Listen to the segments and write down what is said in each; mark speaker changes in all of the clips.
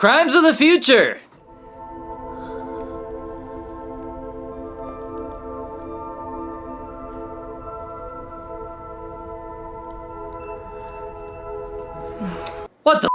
Speaker 1: Crimes of the Future. What the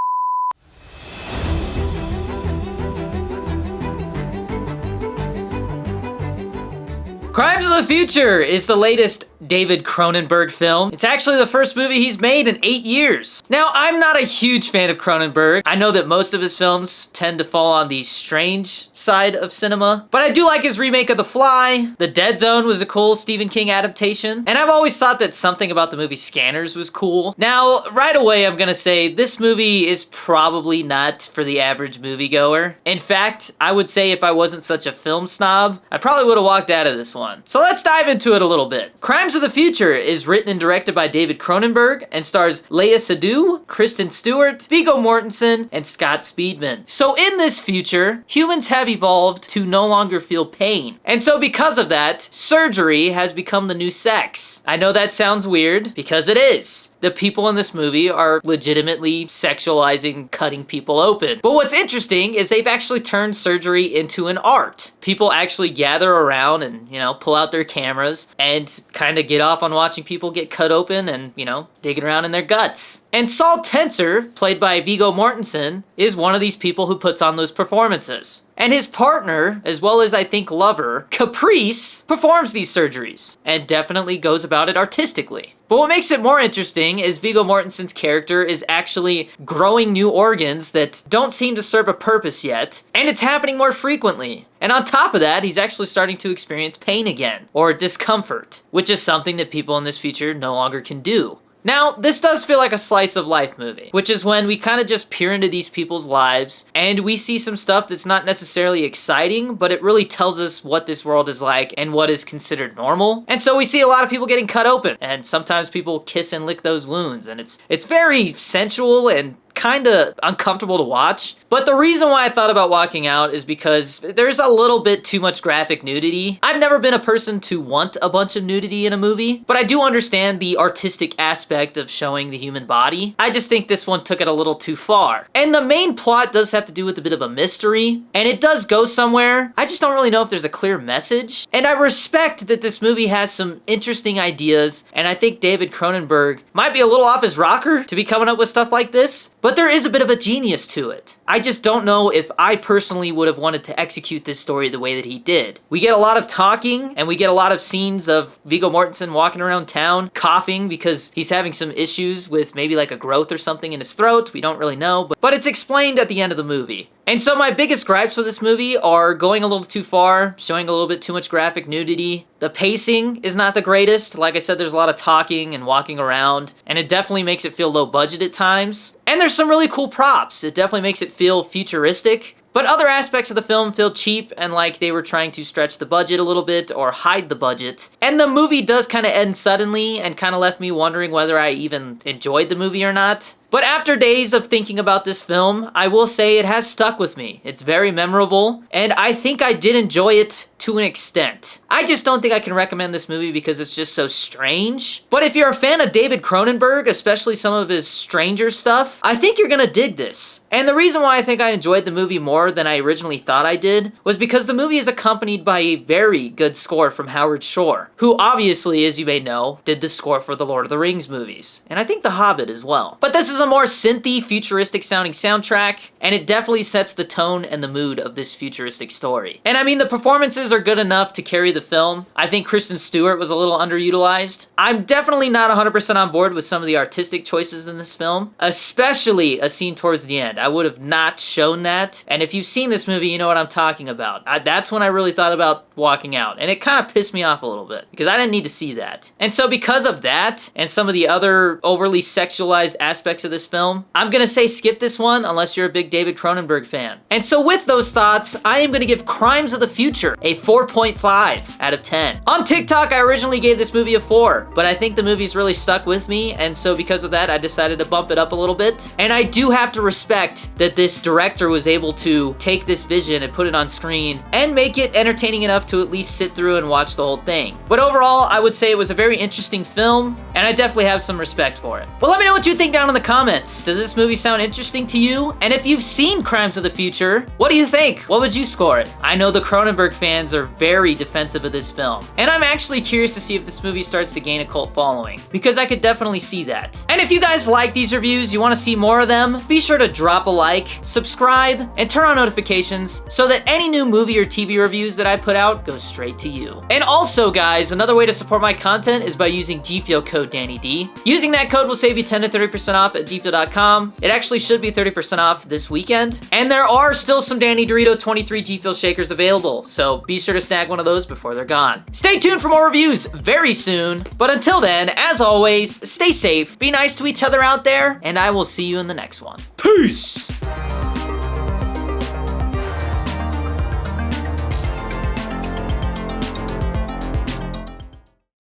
Speaker 1: Crimes of the Future is the latest David Cronenberg film. It's actually the first movie he's made in 8 years. Now, I'm not a huge fan of Cronenberg. I know that most of his films tend to fall on the strange side of cinema, but I do like his remake of The Fly. The Dead Zone was a cool Stephen King adaptation, and I've always thought that something about the movie Scanners was cool. Now, right away, I'm gonna say this movie is probably not for the average moviegoer. In fact, I would say if I wasn't such a film snob, I probably would have walked out of this one. So let's dive into it a little bit. Crimes of the Future is written and directed by David Cronenberg and stars Léa Seydoux, Kristen Stewart, Viggo Mortensen, and Scott Speedman. So in this future, humans have evolved to no longer feel pain. And so because of that, surgery has become the new sex. I know that sounds weird, because it is. The people in this movie are legitimately sexualizing cutting people open. But what's interesting is they've actually turned surgery into an art. People actually gather around and, pull out their cameras and kind of get off on watching people get cut open and, digging around in their guts. And Saul Tenser, played by Viggo Mortensen, is one of these people who puts on those performances. And his partner, as well as I think lover, Caprice, performs these surgeries and definitely goes about it artistically. But what makes it more interesting is Viggo Mortensen's character is actually growing new organs that don't seem to serve a purpose yet, and it's happening more frequently. And on top of that, he's actually starting to experience pain again, or discomfort, which is something that people in this future no longer can do. Now, this does feel like a slice of life movie, which is when we kind of just peer into these people's lives and we see some stuff that's not necessarily exciting, but it really tells us what this world is like and what is considered normal. And so we see a lot of people getting cut open, and sometimes people kiss and lick those wounds, and it's very sensual and kind of uncomfortable to watch. But the reason why I thought about walking out is because there's a little bit too much graphic nudity. I've never been a person to want a bunch of nudity in a movie, but I do understand the artistic aspect of showing the human body. I just think this one took it a little too far. And the main plot does have to do with a bit of a mystery, and it does go somewhere. I just don't really know if there's a clear message. And I respect that this movie has some interesting ideas, and I think David Cronenberg might be a little off his rocker to be coming up with stuff like this, but there is a bit of a genius to it. I just don't know if I personally would have wanted to execute this story the way that he did. We get a lot of talking, and we get a lot of scenes of Viggo Mortensen walking around town, coughing because he's having some issues with maybe like a growth or something in his throat. We don't really know, but it's explained at the end of the movie. And so my biggest gripes with this movie are going a little too far, showing a little bit too much graphic nudity. The pacing is not the greatest. Like I said, there's a lot of talking and walking around, and it definitely makes it feel low budget at times. And there's some really cool props. It definitely makes it feel futuristic. But other aspects of the film feel cheap and like they were trying to stretch the budget a little bit or hide the budget. And the movie does kind of end suddenly and kind of left me wondering whether I even enjoyed the movie or not. But after days of thinking about this film, I will say it has stuck with me. It's very memorable, and I think I did enjoy it to an extent. I just don't think I can recommend this movie because it's just so strange. But if you're a fan of David Cronenberg, especially some of his stranger stuff, I think you're gonna dig this. And the reason why I think I enjoyed the movie more than I originally thought I did was because the movie is accompanied by a very good score from Howard Shore, who obviously, as you may know, did the score for the Lord of the Rings movies, and I think The Hobbit as well. But this is a more synthy, futuristic sounding soundtrack, and it definitely sets the tone and the mood of this futuristic story. And I mean, the performances are good enough to carry the film. I think Kristen Stewart was a little underutilized. I'm definitely not 100% on board with some of the artistic choices in this film, especially a scene towards the end. I would have not shown that, and if you've seen this movie, you know what I'm talking about. That's when I really thought about walking out, and it kind of pissed me off a little bit, because I didn't need to see that. And so because of that, and some of the other overly sexualized aspects of this film, I'm gonna say skip this one unless you're a big David Cronenberg fan. And so with those thoughts, I am gonna give Crimes of the Future a 4.5 out of 10. On TikTok, I originally gave this movie a 4, but I think the movie's really stuck with me, and so because of that, I decided to bump it up a little bit. And I do have to respect that this director was able to take this vision and put it on screen and make it entertaining enough to at least sit through and watch the whole thing. But overall, I would say it was a very interesting film, and I definitely have some respect for it. But let me know what you think down in the comments. comments. Does this movie sound interesting to you? And if you've seen Crimes of the Future, what do you think? What would you score it? I know the Cronenberg fans are very defensive of this film, and I'm actually curious to see if this movie starts to gain a cult following, because I could definitely see that. And if you guys like these reviews, you want to see more of them, be sure to drop a like, subscribe, and turn on notifications so that any new movie or TV reviews that I put out go straight to you. And also guys, another way to support my content is by using GFUEL code DannyD. Using that code will save you 10 to 30% off at gfuel.com. It actually should be 30% off this weekend. And there are still some Danny Dorito 23 GFUEL shakers available, so be sure to snag one of those before they're gone. Stay tuned for more reviews very soon, but until then, as always, stay safe, be nice to each other out there, and I will see you in the next one. Peace!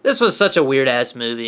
Speaker 1: This was such a weird-ass movie.